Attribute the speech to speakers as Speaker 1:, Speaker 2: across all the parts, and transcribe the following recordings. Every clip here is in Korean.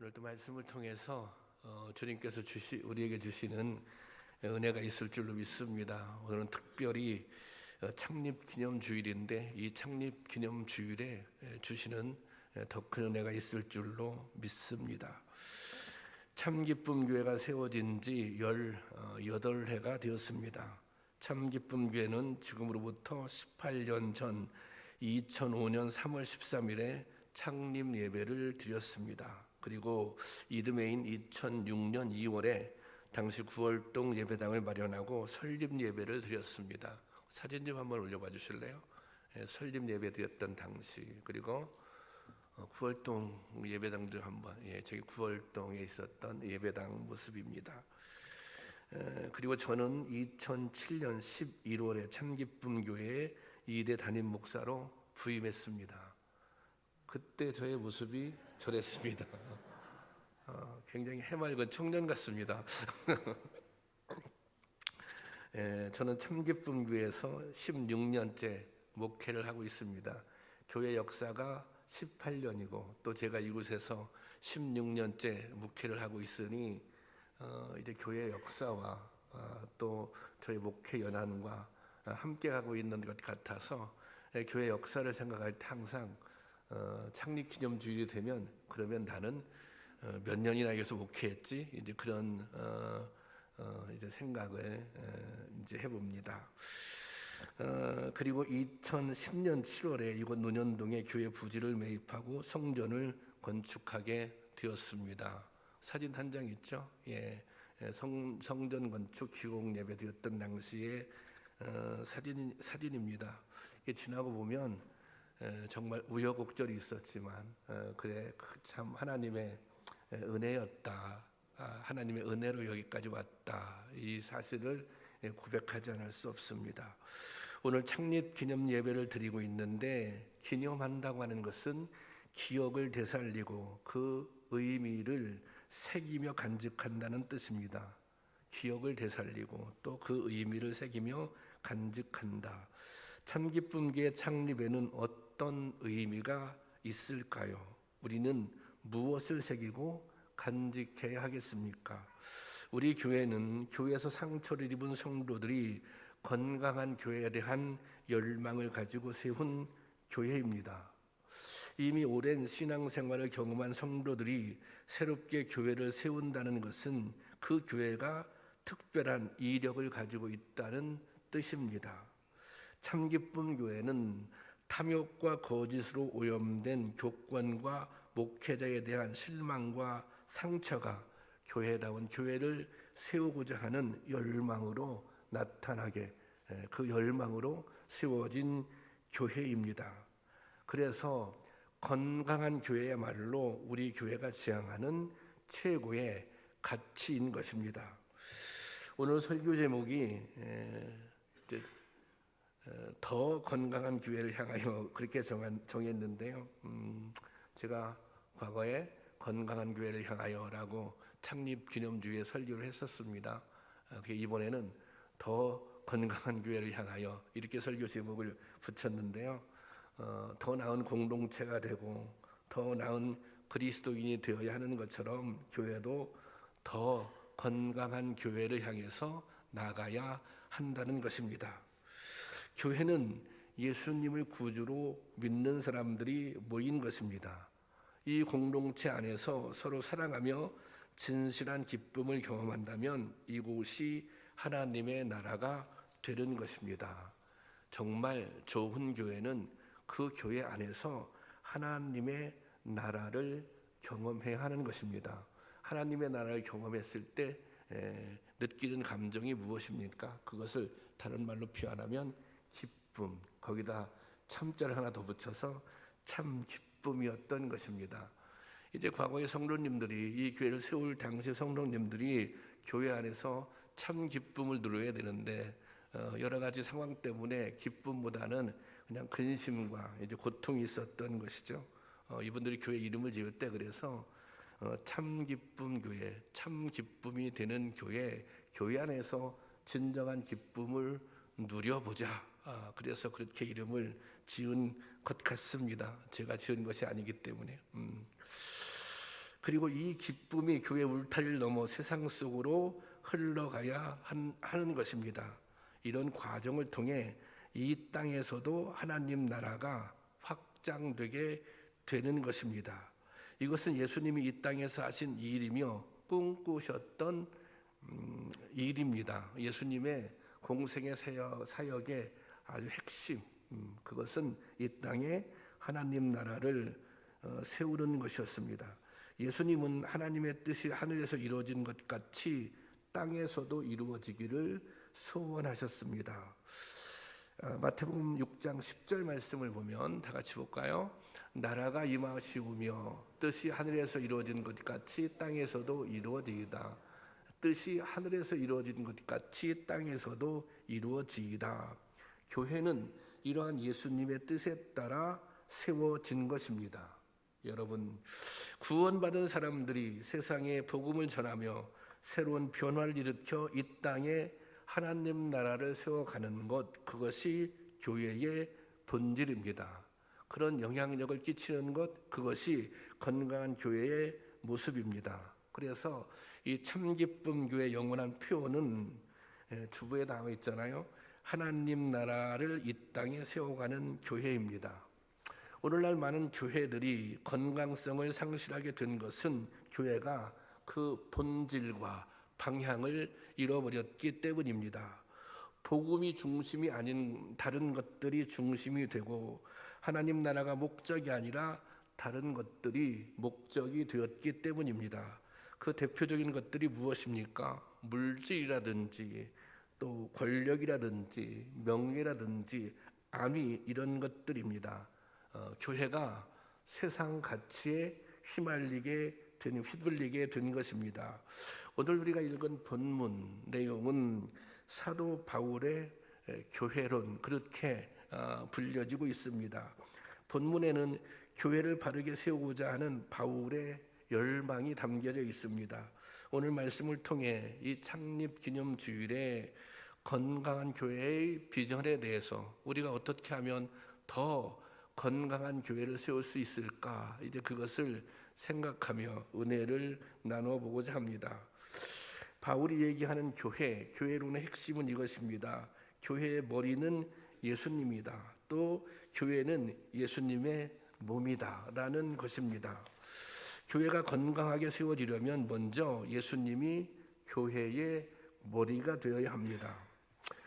Speaker 1: 오늘도 말씀을 통해서 주님께서 우리에게 주시는 은혜가 있을 줄로 믿습니다. 오늘은 특별히 창립기념주일인데 이 창립기념주일에 주시는 더 큰 은혜가 있을 줄로 믿습니다. 참기쁨교회가 세워진 지 18해가 되었습니다. 참기쁨교회는 지금으로부터 18년 전 2005년 3월 13일에 창립 예배를 드렸습니다. 그리고 이듬해인 2006년 2월에 당시 구월동 예배당을 마련하고 설립 예배를 드렸습니다. 사진 좀 한번 올려봐 주실래요? 설립 예배 드렸던 당시, 그리고 구월동 예배당도 한번, 저기 구월동에 있었던 예배당 모습입니다. 그리고 저는 2007년 11월에 참기쁨교회에 2대 담임 목사로 부임했습니다. 그때 저의 모습이 저랬습니다. 굉장히 해맑은 청년 같습니다. 저는 참기쁨교회에서 16년째 목회를 하고 있습니다. 교회 역사가 18년이고 또 제가 이곳에서 16년째 목회를 하고 있으니 이제 교회 역사와 또 저희 목회 연한과 함께 하고 있는 것 같아서 교회 역사를 생각할 때 항상 창립기념주일이 되면 그러면 나는 몇 년이나 여기서 목회했지, 이제 그런 이제 생각을 이제 해봅니다. 그리고 2010년 7월에 이곳 논현동에 교회 부지를 매입하고 성전을 건축하게 되었습니다. 사진 한 장 있죠? 성전 건축 기공 예배 드렸던 당시의 사진입니다. 이게 지나고 보면 정말 우여곡절이 있었지만 그래 참 하나님의 은혜였다, 하나님의 은혜로 여기까지 왔다, 이 사실을 고백하지 않을 수 없습니다. 오늘 창립 기념 예배를 드리고 있는데, 기념한다고 하는 것은 기억을 되살리고 그 의미를 새기며 간직한다는 뜻입니다. 기억을 되살리고 또 그 의미를 새기며 간직한다. 참기쁨교회 창립에는 어떤 의미가 있을까요? 우리는 무엇을 새기고 간직해야 하겠습니까? 우리 교회는 교회에서 상처를 입은 성도들이 건강한 교회에 대한 열망을 가지고 세운 교회입니다. 이미 오랜 신앙생활을 경험한 성도들이 새롭게 교회를 세운다는 것은 그 교회가 특별한 이력을 가지고 있다는 뜻입니다. 참기쁨교회는 탐욕과 거짓으로 오염된 교권과 목회자에 대한 실망과 상처가 교회다운 교회를 세우고자 하는 열망으로 나타나게, 그 열망으로 세워진 교회입니다. 그래서 건강한 교회야말로 우리 교회가 지향하는 최고의 가치인 것입니다. 오늘 설교 제목이 더 건강한 교회를 향하여 그렇게 정했는데요. 제가 과거에 건강한 교회를 향하여라고 창립기념주일에 설교를 했었습니다. 이번에는 더 건강한 교회를 향하여 이렇게 설교 제목을 붙였는데요. 더 나은 공동체가 되고 더 나은 그리스도인이 되어야 하는 것처럼 교회도 더 건강한 교회를 향해서 나가야 한다는 것입니다. 교회는 예수님을 구주로 믿는 사람들이 모인 것입니다. 이 공동체 안에서 서로 사랑하며 진실한 기쁨을 경험한다면 이곳이 하나님의 나라가 되는 것입니다. 정말 좋은 교회는 그 교회 안에서 하나님의 나라를 경험해야 하는 것입니다. 하나님의 나라를 경험했을 때 느끼는 감정이 무엇입니까? 그것을 다른 말로 표현하면 기쁨, 거기다 참자를 하나 더 붙여서 참 기쁨이었던 것입니다. 이제 과거의 성도님들이, 이 교회를 세울 당시 성도님들이 교회 안에서 참 기쁨을 누려야 되는데 여러 가지 상황 때문에 기쁨보다는 그냥 근심과 이제 고통이 있었던 것이죠. 이분들이 교회 이름을 지을 때 그래서 참 기쁨 교회, 참 기쁨이 되는 교회, 교회 안에서 진정한 기쁨을 누려보자. 그래서 그렇게 이름을 지은 것 같습니다. 제가 지은 것이 아니기 때문에. 그리고 이 기쁨이 교회 울타리를 넘어 세상 속으로 흘러가야 하는 것입니다. 이런 과정을 통해 이 땅에서도 하나님 나라가 확장되게 되는 것입니다. 이것은 예수님이 이 땅에서 하신 일이며 꿈꾸셨던 일입니다. 예수님의 공생의 사역의 아주 핵심, 그것은 이 땅에 하나님 나라를 세우는 것이었습니다. 예수님은 하나님의 뜻이 하늘에서 이루어진 것 같이 땅에서도 이루어지기를 소원하셨습니다. 마태복음 6장 10절 말씀을 보면 다 같이 볼까요? 나라가 임하시오며 뜻이 하늘에서 이루어진 것 같이 땅에서도 이루어지이다. 뜻이 하늘에서 이루어진 것 같이 땅에서도 이루어지이다. 교회는 이러한 예수님의 뜻에 따라 세워진 것입니다. 여러분, 구원받은 사람들이 세상에 복음을 전하며 새로운 변화를 일으켜 이 땅에 하나님 나라를 세워가는 것, 그것이 교회의 본질입니다. 그런 영향력을 끼치는 것, 그것이 건강한 교회의 모습입니다. 그래서 이 참기쁨 교회 영원한 표어는 주부에 나와 있잖아요. 하나님 나라를 이 땅에 세워가는 교회입니다. 오늘날 많은 교회들이 건강성을 상실하게 된 것은 교회가 그 본질과 방향을 잃어버렸기 때문입니다. 복음이 중심이 아닌 다른 것들이 중심이 되고 하나님 나라가 목적이 아니라 다른 것들이 목적이 되었기 때문입니다. 그 대표적인 것들이 무엇입니까? 물질이라든지 또 권력이라든지 명예라든지 안위, 이런 것들입니다. 교회가 세상 가치에 휘둘리게 된 것입니다. 오늘 우리가 읽은 본문 내용은 사도 바울의 교회론, 그렇게 불려지고 있습니다. 본문에는 교회를 바르게 세우고자 하는 바울의 열망이 담겨져 있습니다. 오늘 말씀을 통해 이 창립 기념 주일에 건강한 교회의 비전에 대해서 우리가 어떻게 하면 더 건강한 교회를 세울 수 있을까, 이제 그것을 생각하며 은혜를 나누어 보고자 합니다. 바울이 얘기하는 교회론의 핵심은 이것입니다. 교회의 머리는 예수님이다. 또 교회는 예수님의 몸이다 라는 것입니다. 교회가 건강하게 세워지려면 먼저 예수님이 교회의 머리가 되어야 합니다.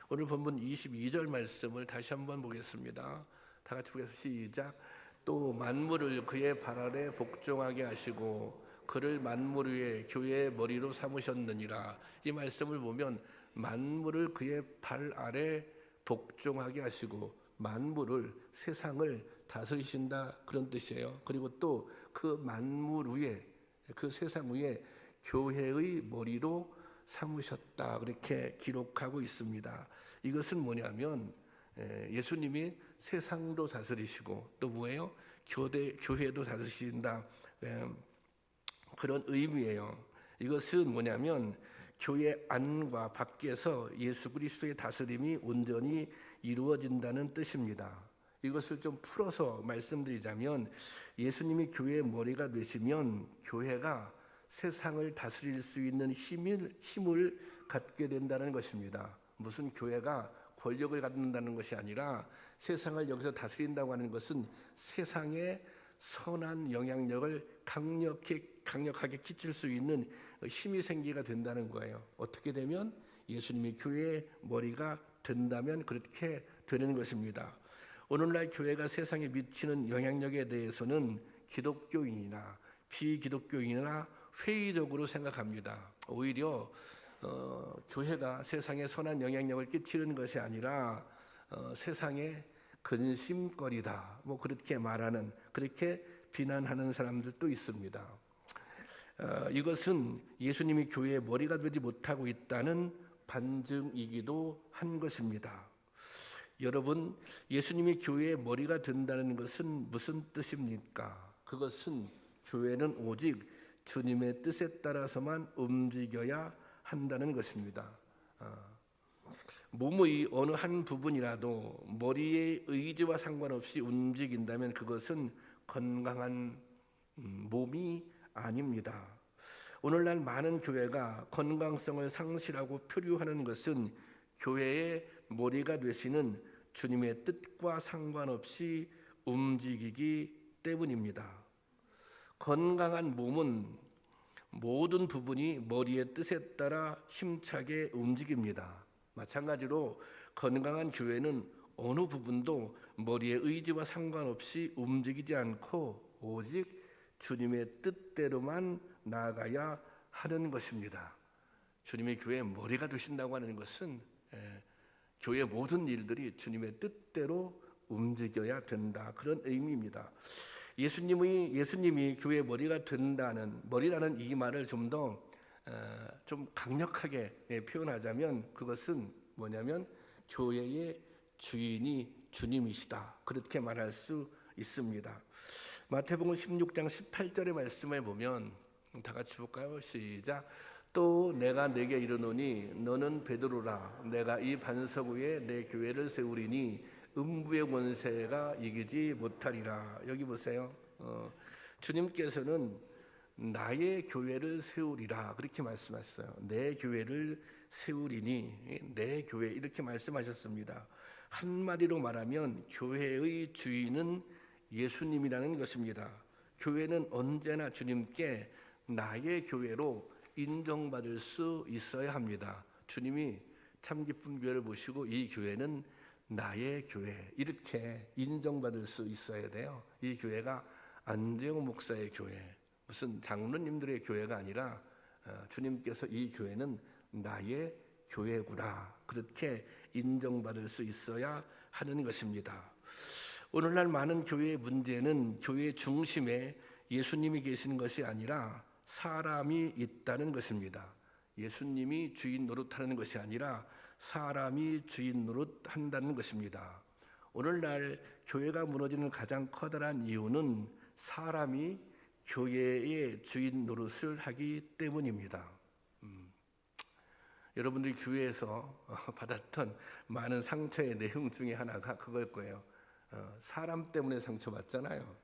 Speaker 1: 오늘 본문 22절 말씀을 다시 한번 보겠습니다. 다 같이 보겠습니다. 시작. 또 만물을 그의 발 아래 복종하게 하시고 그를 만물 위에 교회의 머리로 삼으셨느니라. 이 말씀을 보면 만물을 그의 발 아래 복종하게 하시고 만물을, 세상을 다스리신다, 그런 뜻이에요. 그리고 또 그 만물 위에, 그 세상 위에 교회의 머리로 삼으셨다, 그렇게 기록하고 있습니다. 이것은 뭐냐면 예수님이 세상도 다스리시고 또 뭐예요? 교회도 다스리신다, 그런 의미예요. 이것은 뭐냐면 교회 안과 밖에서 예수 그리스도의 다스림이 온전히 이루어진다는 뜻입니다. 이것을 좀 풀어서 말씀드리자면 예수님이 교회의 머리가 되시면 교회가 세상을 다스릴 수 있는 힘을 갖게 된다는 것입니다. 무슨 교회가 권력을 갖는다는 것이 아니라 세상을 여기서 다스린다고 하는 것은 세상에 선한 영향력을 강력하게 끼칠 수 있는 힘이 생기게 된다는 거예요. 어떻게 되면? 예수님이 교회의 머리가 된다면 그렇게 되는 것입니다. 오늘날 교회가 세상에 미치는 영향력에 대해서는 기독교인이나 비기독교인이나 회의적으로 생각합니다. 오히려 교회가 세상에 선한 영향력을 끼치는 것이 아니라 세상에 근심거리다, 뭐 그렇게 말하는, 그렇게 비난하는 사람들도 있습니다. 이것은 예수님이 교회의 머리가 되지 못하고 있다는 반증이기도 한 것입니다. 여러분, 예수님이 교회의 머리가 된다는 것은 무슨 뜻입니까? 그것은 교회는 오직 주님의 뜻에 따라서만 움직여야 한다는 것입니다. 몸의 어느 한 부분이라도 머리의 의지와 상관없이 움직인다면 그것은 건강한 몸이 아닙니다. 오늘날 많은 교회가 건강성을 상실하고 표류하는 것은 교회의 머리가 되시는 주님의 뜻과 상관없이 움직이기 때문입니다. 건강한 몸은 모든 부분이 머리의 뜻에 따라 힘차게 움직입니다. 마찬가지로 건강한 교회는 어느 부분도 머리의 의지와 상관없이 움직이지 않고 오직 주님의 뜻대로만 나아가야 하는 것입니다. 주님의 교회의 머리가 되신다고 하는 것은 교회의 모든 일들이 주님의 뜻대로 움직여야 된다, 그런 의미입니다. 예수님이 교회의 머리가 된다는, 머리라는 이 말을 좀 더 좀 강력하게 표현하자면 그것은 뭐냐면 교회의 주인이 주님이시다, 그렇게 말할 수 있습니다. 마태복음 16장 18절의 말씀에 보면 다 같이 볼까요? 시작. 또 내가 내게 이르노니 너는 베드로라. 내가 이 반석 위에 내 교회를 세우리니 음부의 권세가 이기지 못하리라. 여기 보세요. 주님께서는 나의 교회를 세우리라 그렇게 말씀하셨어요. 내 교회를 세우리니, 내 교회, 이렇게 말씀하셨습니다. 한마디로 말하면 교회의 주인은 예수님이라는 것입니다. 교회는 언제나 주님께 나의 교회로 인정받을 수 있어야 합니다. 주님이 참기쁨 교회를 보시고 이 교회는 나의 교회, 이렇게 인정받을 수 있어야 돼요. 이 교회가 안재홍 목사의 교회, 무슨 장로님들의 교회가 아니라 주님께서 이 교회는 나의 교회구나, 그렇게 인정받을 수 있어야 하는 것입니다. 오늘날 많은 교회의 문제는 교회 중심에 예수님이 계시는 것이 아니라 사람이 있다는 것입니다. 예수님이 주인 노릇하는 것이 아니라 사람이 주인 노릇한다는 것입니다. 오늘날 교회가 무너지는 가장 커다란 이유는 사람이 교회의 주인 노릇을 하기 때문입니다. 여러분들이 교회에서 받았던 많은 상처의 내용 중에 하나가 그걸 거예요. 사람 때문에 상처받잖아요.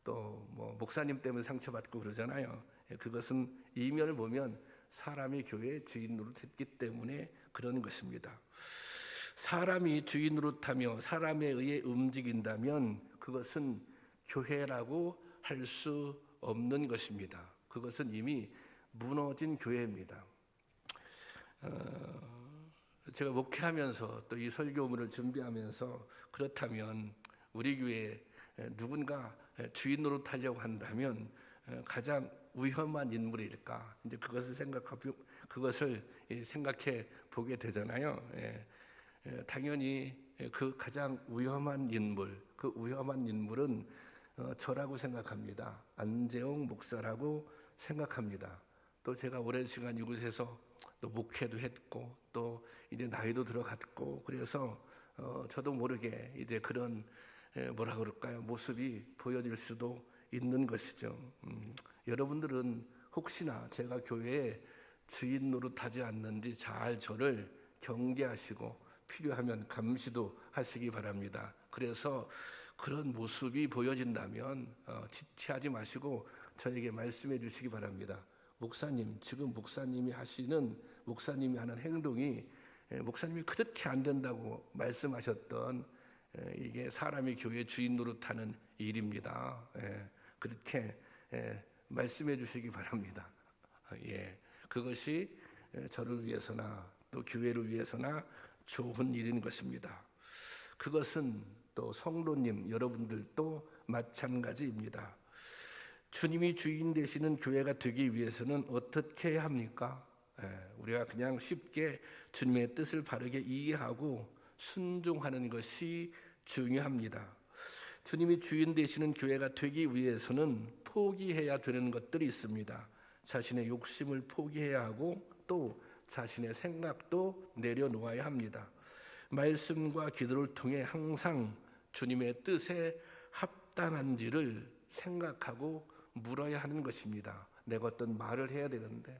Speaker 1: 또 뭐 목사님 때문에 상처받고 그러잖아요. 그것은 이면을 보면 사람이 교회의 주인 노릇했기 때문에 그런 것입니다. 사람이 주인 노릇하며 사람에 의해 움직인다면 그것은 교회라고 할 수 없는 것입니다. 그것은 이미 무너진 교회입니다. 제가 목회하면서 또 이 설교문을 준비하면서 그렇다면 우리 교회에 누군가 주인 노릇하려고 한다면 가장 위험한 인물일까? 이제 그것을 생각해 보게 되잖아요. 당연히 그 가장 위험한 인물, 그 위험한 인물은 저라고 생각합니다. 안재홍 목사라고 생각합니다. 또 제가 오랜 시간 이곳에서 또 목회도 했고 또 이제 나이도 들어갔고 그래서 저도 모르게 이제 그런 뭐라 그럴까요? 모습이 보여질 수도 있는 것이죠. 여러분들은 혹시나 제가 교회에 주인 노릇하지 않는지 잘 저를 경계하시고 필요하면 감시도 하시기 바랍니다. 그래서 그런 모습이 보여진다면 지체하지 마시고 저에게 말씀해 주시기 바랍니다. 목사님, 지금 목사님이 하는 행동이 목사님이 그렇게 안 된다고 말씀하셨던 이게 사람이 교회 주인 노릇하는 일입니다. 그렇게 말씀해 주시기 바랍니다. 그것이 저를 위해서나 또 교회를 위해서나 좋은 일인 것입니다. 그것은 또 성도님 여러분들도 마찬가지입니다. 주님이 주인 되시는 교회가 되기 위해서는 어떻게 해야 합니까? 우리가 그냥 쉽게 주님의 뜻을 바르게 이해하고 순종하는 것이 중요합니다. 주님이 주인 되시는 교회가 되기 위해서는 포기해야 되는 것들이 있습니다. 자신의 욕심을 포기해야 하고 또 자신의 생각도 내려놓아야 합니다. 말씀과 기도를 통해 항상 주님의 뜻에 합당한지를 생각하고 물어야 하는 것입니다. 내가 어떤 말을 해야 되는데,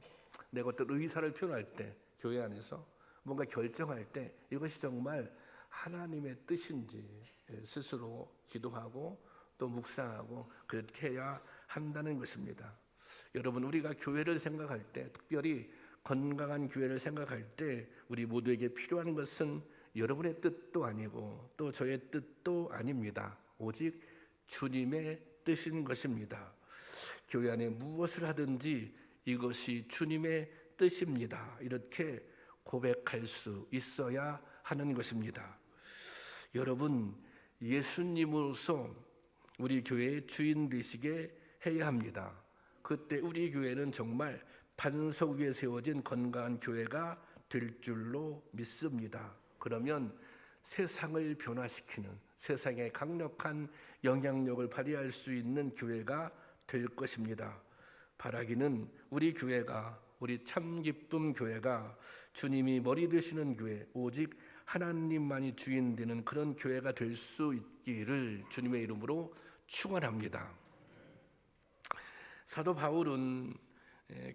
Speaker 1: 내가 어떤 의사를 표현할 때, 교회 안에서 뭔가 결정할 때 이것이 정말 하나님의 뜻인지 스스로 기도하고 또 묵상하고 그렇게 해야 한다는 것입니다. 여러분, 우리가 교회를 생각할 때, 특별히 건강한 교회를 생각할 때 우리 모두에게 필요한 것은 여러분의 뜻도 아니고 또 저의 뜻도 아닙니다. 오직 주님의 뜻인 것입니다. 교회 안에 무엇을 하든지 이것이 주님의 뜻입니다. 이렇게 고백할 수 있어야 하는 것입니다. 여러분, 예수님으로서 우리 교회의 주인 되시게 해야 합니다. 그때 우리 교회는 정말 반석 위에 세워진 건강한 교회가 될 줄로 믿습니다. 그러면 세상을 변화시키는, 세상에 강력한 영향력을 발휘할 수 있는 교회가 될 것입니다. 바라기는 우리 교회가, 우리 참기쁨 교회가 주님이 머리 되시는 교회, 오직 하나님만이 주인 되는 그런 교회가 될 수 있기를 주님의 이름으로 축원합니다. 사도 바울은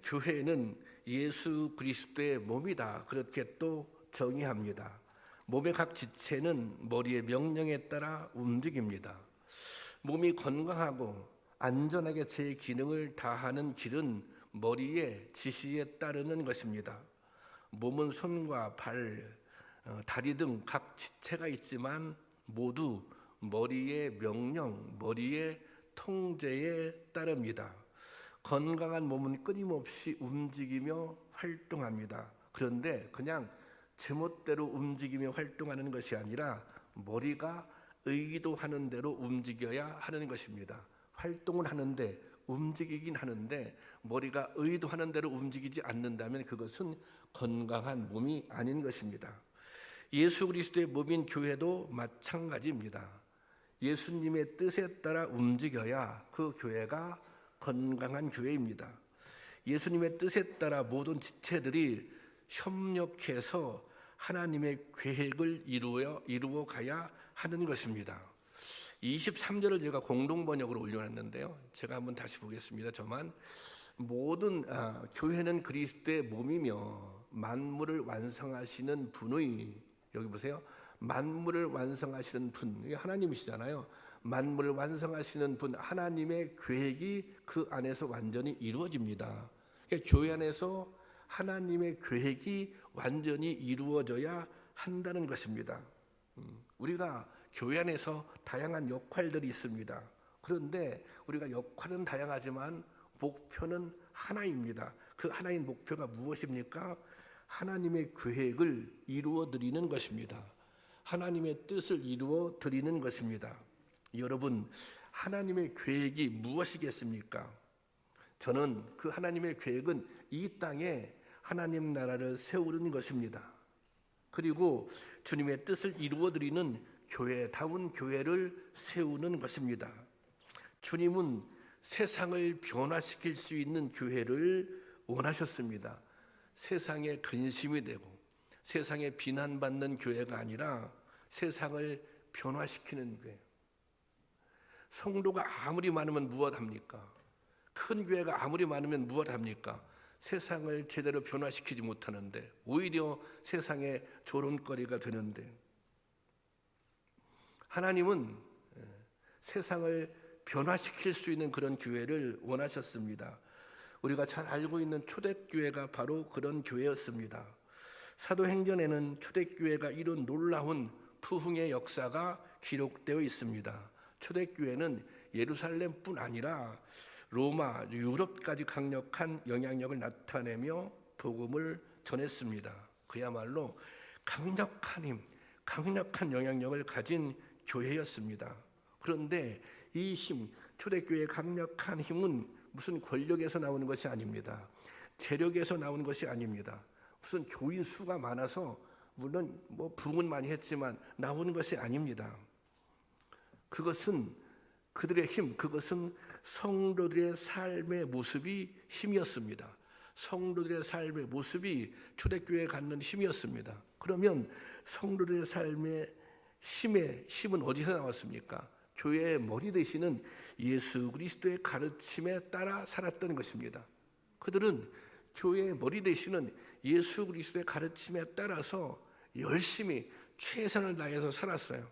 Speaker 1: 교회는 예수 그리스도의 몸이다, 그렇게 또 정의합니다. 몸의 각 지체는 머리의 명령에 따라 움직입니다. 몸이 건강하고 안전하게 제 기능을 다하는 길은 머리의 지시에 따르는 것입니다. 몸은 손과 발, 다리 등 각 지체가 있지만 모두 머리의 명령, 머리의 통제에 따릅니다. 건강한 몸은 끊임없이 움직이며 활동합니다. 그런데 그냥 제멋대로 움직이며 활동하는 것이 아니라 머리가 의도하는 대로 움직여야 하는 것입니다. 활동을 하는데, 움직이긴 하는데 머리가 의도하는 대로 움직이지 않는다면 그것은 건강한 몸이 아닌 것입니다. 예수 그리스도의 몸인 교회도 마찬가지입니다. 예수님의 뜻에 따라 움직여야 그 교회가 건강한 교회입니다. 예수님의 뜻에 따라 모든 지체들이 협력해서 하나님의 계획을 이루어 가야 하는 것입니다. 23절을 제가 공동 번역으로 올려놨는데요. 제가 한번 다시 보겠습니다. 저만. 모든 교회는 그리스도의 몸이며 만물을 완성하시는 분의, 여기 보세요. 만물을 완성하시는 분, 하나님이시잖아요. 만물을 완성하시는 분, 하나님의 계획이 그 안에서 완전히 이루어집니다. 그러니까 교회 안에서 하나님의 계획이 완전히 이루어져야 한다는 것입니다. 우리가 교회 안에서 다양한 역할들이 있습니다. 그런데 우리가 역할은 다양하지만 목표는 하나입니다. 그 하나인 목표가 무엇입니까? 하나님의 계획을 이루어 드리는 것입니다. 하나님의 뜻을 이루어 드리는 것입니다. 여러분, 하나님의 계획이 무엇이겠습니까? 저는 그 하나님의 계획은 이 땅에 하나님 나라를 세우는 것입니다. 그리고 주님의 뜻을 이루어 드리는 교회다운 교회를 세우는 것입니다. 주님은 세상을 변화시킬 수 있는 교회를 원하셨습니다. 세상에 근심이 되고 세상에 비난받는 교회가 아니라 세상을 변화시키는 교회. 성도가 아무리 많으면 무엇합니까? 큰 교회가 아무리 많으면 무엇합니까? 세상을 제대로 변화시키지 못하는데 오히려 세상의 조롱거리가 되는데, 하나님은 세상을 변화시킬 수 있는 그런 교회를 원하셨습니다. 우리가 잘 알고 있는 초대교회가 바로 그런 교회였습니다. 사도행전에는 초대교회가 이룬 놀라운 부흥의 역사가 기록되어 있습니다. 초대교회는 예루살렘뿐 아니라 로마, 유럽까지 강력한 영향력을 나타내며 복음을 전했습니다. 그야말로 강력한 힘, 강력한 영향력을 가진 교회였습니다. 그런데 이 힘, 초대교회의 강력한 힘은 무슨 권력에서 나오는 것이 아닙니다. 재력에서 나오는 것이 아닙니다. 무슨 교인 수가 많아서 물론 부흥은 많이 했지만 나오는 것이 아닙니다. 그것은 그들의 힘, 그것은 성도들의 삶의 모습이 힘이었습니다. 성도들의 삶의 모습이 초대교회에 갖는 힘이었습니다. 그러면 성도들의 삶의 힘은 어디서 나왔습니까? 교회의 머리 되시는 예수 그리스도의 가르침에 따라 살았던 것입니다. 그들은 교회의 머리 되시는 예수 그리스도의 가르침에 따라서 열심히 최선을 다해서 살았어요.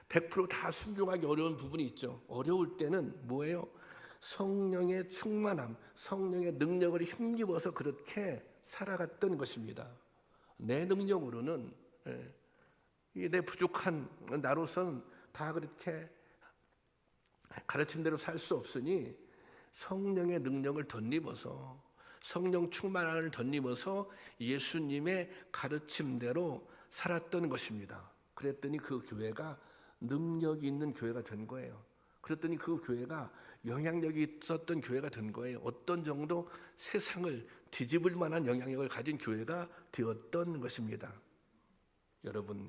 Speaker 1: 100% 다 순종하기 어려운 부분이 있죠. 어려울 때는 뭐예요? 성령의 충만함, 성령의 능력을 힘입어서 그렇게 살아갔던 것입니다. 내 능력으로는, 내 부족한 나로서는 다 그렇게 가르침대로 살 수 없으니 성령의 능력을 덧입어서, 성령 충만함을 덧입어서 예수님의 가르침대로 살았던 것입니다. 그랬더니 그 교회가 능력이 있는 교회가 된 거예요. 그랬더니 그 교회가 영향력이 있었던 교회가 된 거예요. 어떤 정도 세상을 뒤집을 만한 영향력을 가진 교회가 되었던 것입니다. 여러분,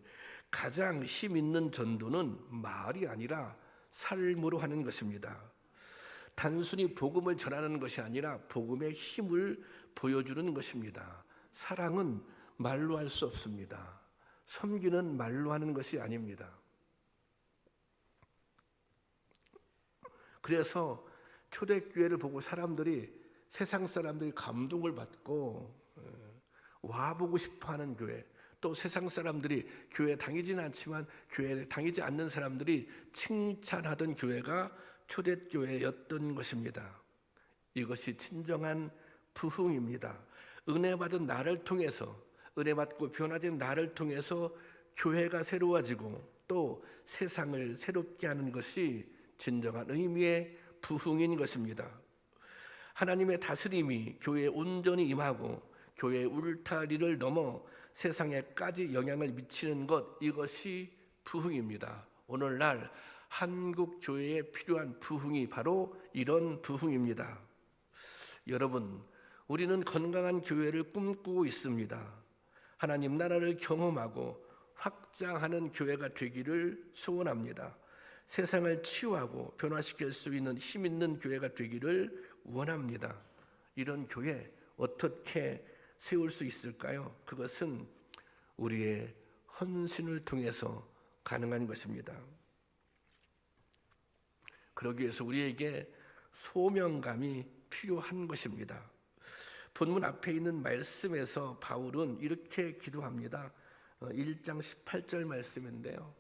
Speaker 1: 가장 힘 있는 전도는 말이 아니라 삶으로 하는 것입니다. 단순히 복음을 전하는 것이 아니라 복음의 힘을 보여주는 것입니다. 사랑은 말로 할 수 없습니다. 섬기는 말로 하는 것이 아닙니다. 그래서 초대교회를 보고 세상 사람들이 감동을 받고 와보고 싶어하는 교회, 또 세상 사람들이 교회에 다니지는 않지만 교회에 다니지 않는 사람들이 칭찬하던 교회가 초대교회였던 것입니다. 이것이 진정한 부흥입니다. 은혜 받은 나를 통해서, 은혜 받고 변화된 나를 통해서 교회가 새로워지고 또 세상을 새롭게 하는 것이 진정한 의미의 부흥인 것입니다. 하나님의 다스림이 교회에 온전히 임하고 교회의 울타리를 넘어 세상에까지 영향을 미치는 것, 이것이 부흥입니다. 오늘날 한국 교회에 필요한 부흥이 바로 이런 부흥입니다. 여러분, 우리는 건강한 교회를 꿈꾸고 있습니다. 하나님 나라를 경험하고 확장하는 교회가 되기를 소원합니다. 세상을 치유하고 변화시킬 수 있는 힘 있는 교회가 되기를 원합니다. 이런 교회 어떻게 세울 수 있을까요? 그것은 우리의 헌신을 통해서 가능한 것입니다. 그러기 위해서 우리에게 소명감이 필요한 것입니다. 본문 앞에 있는 말씀에서 바울은 이렇게 기도합니다. 1장 18절 말씀인데요.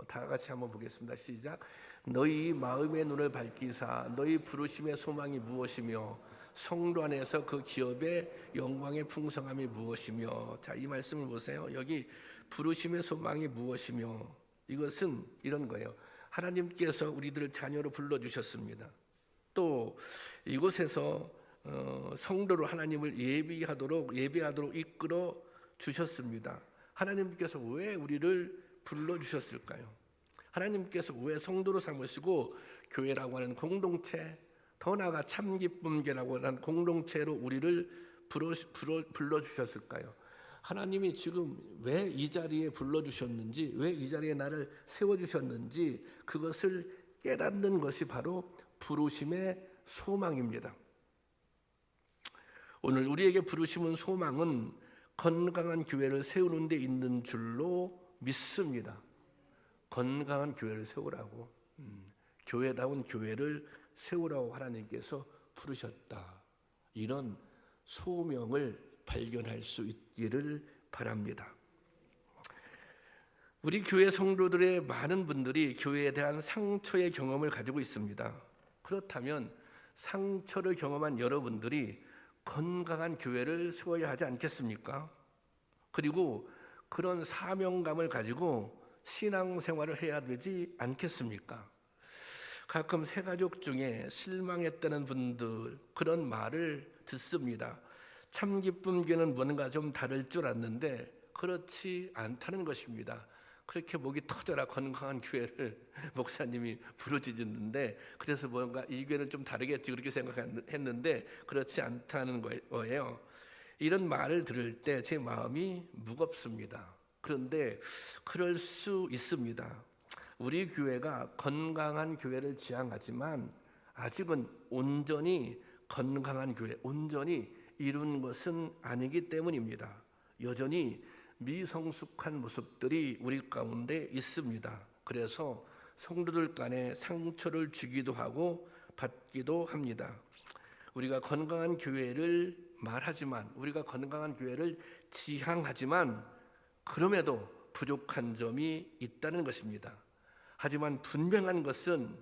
Speaker 1: 다 같이 한번 보겠습니다. 시작. 너희 마음의 눈을 밝히사 너희 부르심의 소망이 무엇이며 성도 안에서 그 기업의 영광의 풍성함이 무엇이며. 자, 이 말씀을 보세요. 여기 부르심의 소망이 무엇이며, 이것은 이런 거예요. 하나님께서 우리들을 자녀로 불러주셨습니다. 또 이곳에서 성도로 하나님을 예배하도록 이끌어 주셨습니다. 하나님께서 왜 우리를 불러주셨을까요? 하나님께서 왜 성도로 삼으시고 교회라고 하는 공동체, 더 나아가 참기쁨교라고 하는 공동체로 우리를 불러주셨을까요? 하나님이 지금 왜 이 자리에 불러주셨는지, 왜 이 자리에 나를 세워주셨는지 그것을 깨닫는 것이 바로 부르심의 소망입니다. 오늘 우리에게 부르심은, 소망은 건강한 교회를 세우는 데 있는 줄로 믿습니다. 건강한 교회를 세우라고, 교회다운 교회를 세우라고 하나님께서 부르셨다. 이런 소명을 발견할 수 있기를 바랍니다. 우리 교회 성도들의 많은 분들이 교회에 대한 상처의 경험을 가지고 있습니다. 그렇다면 상처를 경험한 여러분들이 건강한 교회를 세워야 하지 않겠습니까? 그리고 그런 사명감을 가지고 신앙생활을 해야 되지 않겠습니까? 가끔 새가족 중에 실망했다는 분들 그런 말을 듣습니다. 참기쁨교는 뭔가 좀 다를 줄 알았는데 그렇지 않다는 것입니다. 그렇게 목이 터져라 건강한 교회를 목사님이 부르짖는데, 그래서 뭔가 이 교회는 좀 다르겠지 그렇게 생각했는데 그렇지 않다는 거예요. 이런 말을 들을 때 제 마음이 무겁습니다. 그런데 그럴 수 있습니다. 우리 교회가 건강한 교회를 지향하지만 아직은 온전히 건강한 교회, 온전히 이룬 것은 아니기 때문입니다. 여전히 미성숙한 모습들이 우리 가운데 있습니다. 그래서 성도들 간에 상처를 주기도 하고 받기도 합니다. 우리가 건강한 교회를 말하지만, 우리가 건강한 교회를 지향하지만 그럼에도 부족한 점이 있다는 것입니다. 하지만 분명한 것은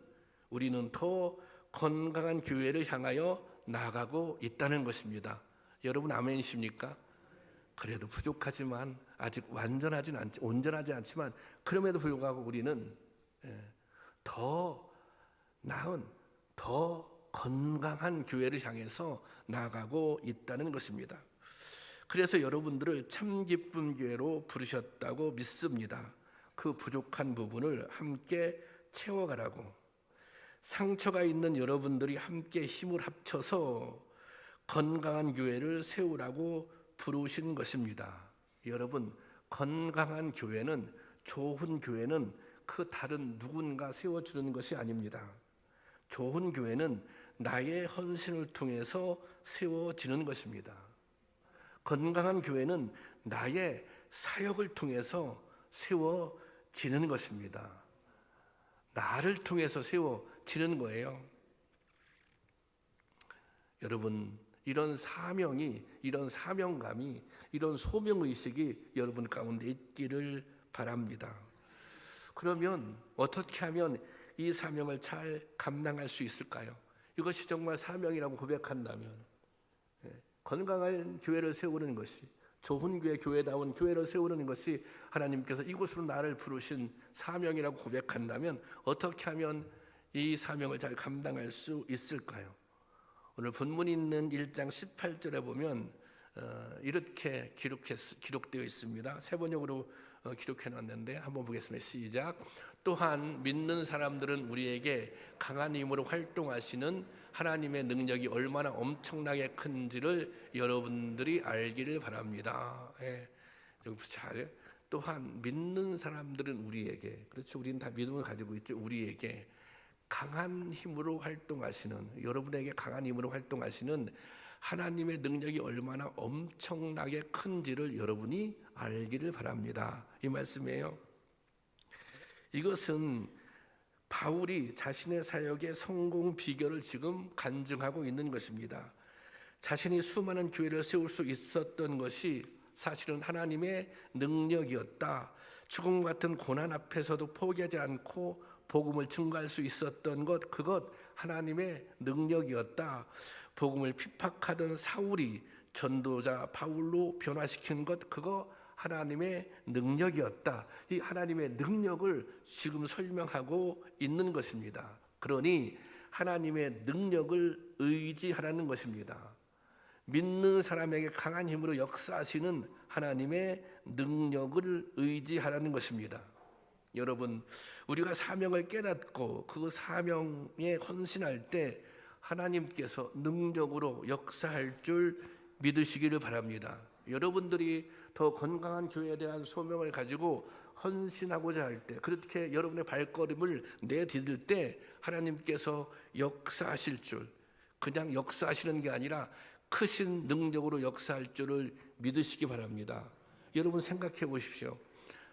Speaker 1: 우리는 더 건강한 교회를 향하여 나아가고 있다는 것입니다. 여러분 아멘이십니까? 그래도 부족하지만 아직 온전하지 않지만 그럼에도 불구하고 우리는 더 나은, 더 건강한 교회를 향해서 나아가고 있다는 것입니다. 그래서 여러분들을 참기쁨 교회로 부르셨다고 믿습니다. 그 부족한 부분을 함께 채워가라고, 상처가 있는 여러분들이 함께 힘을 합쳐서 건강한 교회를 세우라고 부르신 것입니다. 여러분, 건강한 교회는, 좋은 교회는 그 다른 누군가 세워주는 것이 아닙니다. 좋은 교회는 나의 헌신을 통해서 세워지는 것입니다. 건강한 교회는 나의 사역을 통해서 세워지는 것입니다. 나를 통해서 세워지는 거예요. 여러분, 이런 사명이, 이런 사명감이, 이런 소명의식이 여러분 가운데 있기를 바랍니다. 그러면 어떻게 하면 이 사명을 잘 감당할 수 있을까요? 이것이 정말 사명이라고 고백한다면 건강한 교회를 세우는 것이, 좋은 교회, 교회다운 교회를 세우는 것이 하나님께서 이곳으로 나를 부르신 사명이라고 고백한다면 어떻게 하면 이 사명을 잘 감당할 수 있을까요? 오늘 본문 있는 1장 18절에 보면 이렇게 기록되어 있습니다. 세 번역으로 기록해 놨는데 한번 보겠습니다. 시작. 또한 믿는 사람들은 우리에게 강한 힘으로 활동하시는 하나님의 능력이 얼마나 엄청나게 큰지를 여러분들이 알기를 바랍니다. 여기 잘, 또한 믿는 사람들은 우리에게, 그렇죠, 우리는 다 믿음을 가지고 있죠. 우리에게 강한 힘으로 활동하시는, 여러분에게 강한 힘으로 활동하시는 하나님의 능력이 얼마나 엄청나게 큰지를 여러분이 알기를 바랍니다. 이 말씀이에요. 이것은 바울이 자신의 사역의 성공 비결을 지금 간증하고 있는 것입니다. 자신이 수많은 교회를 세울 수 있었던 것이 사실은 하나님의 능력이었다. 죽음 같은 고난 앞에서도 포기하지 않고 복음을 증거할 수 있었던 것, 그것 하나님의 능력이었다. 복음을 핍박하던 사울이 전도자 바울로 변화시킨 것, 그거 하나님의 능력이었다. 이 하나님의 능력을 지금 설명하고 있는 것입니다. 그러니 하나님의 능력을 의지하라는 것입니다. 믿는 사람에게 강한 힘으로 역사하시는 하나님의 능력을 의지하라는 것입니다. 여러분, 우리가 사명을 깨닫고 그 사명에 헌신할 때 하나님께서 능력으로 역사할 줄 믿으시기를 바랍니다. 여러분들이 더 건강한 교회에 대한 소명을 가지고 헌신하고자 할 때, 그렇게 여러분의 발걸음을 내디딜 때 하나님께서 역사하실 줄, 그냥 역사하시는 게 아니라 크신 능력으로 역사할 줄을 믿으시기 바랍니다. 여러분 생각해 보십시오.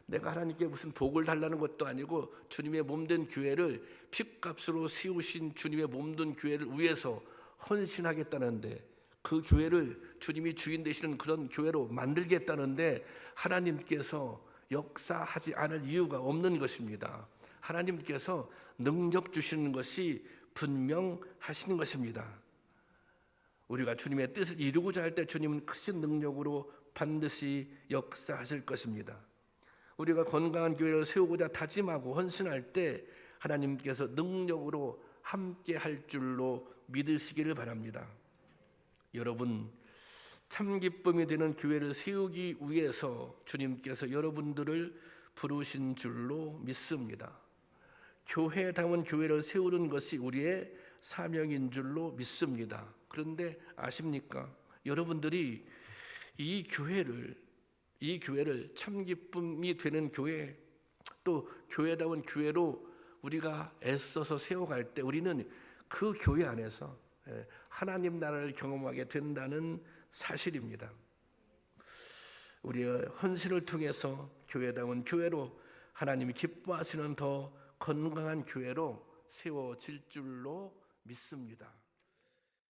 Speaker 1: 내가 하나님께 무슨 복을 달라는 것도 아니고 주님의 몸된 교회를 핏값으로 세우신 주님의 몸된 교회를 위해서 헌신하겠다는데, 그 교회를 주님이 주인 되시는 그런 교회로 만들겠다는데 하나님께서 역사하지 않을 이유가 없는 것입니다. 하나님께서 능력 주시는 것이 분명하신 것입니다. 우리가 주님의 뜻을 이루고자 할 때 주님은 크신 능력으로 반드시 역사하실 것입니다. 우리가 건강한 교회를 세우고자 다짐하고 헌신할 때 하나님께서 능력으로 함께 할 줄로 믿으시기를 바랍니다. 여러분, 참 기쁨이 되는 교회를 세우기 위해서 주님께서 여러분들을 부르신 줄로 믿습니다. 교회다운 교회를 세우는 것이 우리의 사명인 줄로 믿습니다. 그런데 아십니까? 여러분들이 이 교회를 참 기쁨이 되는 교회, 또 교회다운 교회로 우리가 애써서 세워갈 때 우리는 그 교회 안에서 하나님 나라를 경험하게 된다는 사실입니다. 우리의 헌신을 통해서 교회다운 교회로 하나님이 기뻐하시는 더 건강한 교회로 세워질 줄로 믿습니다.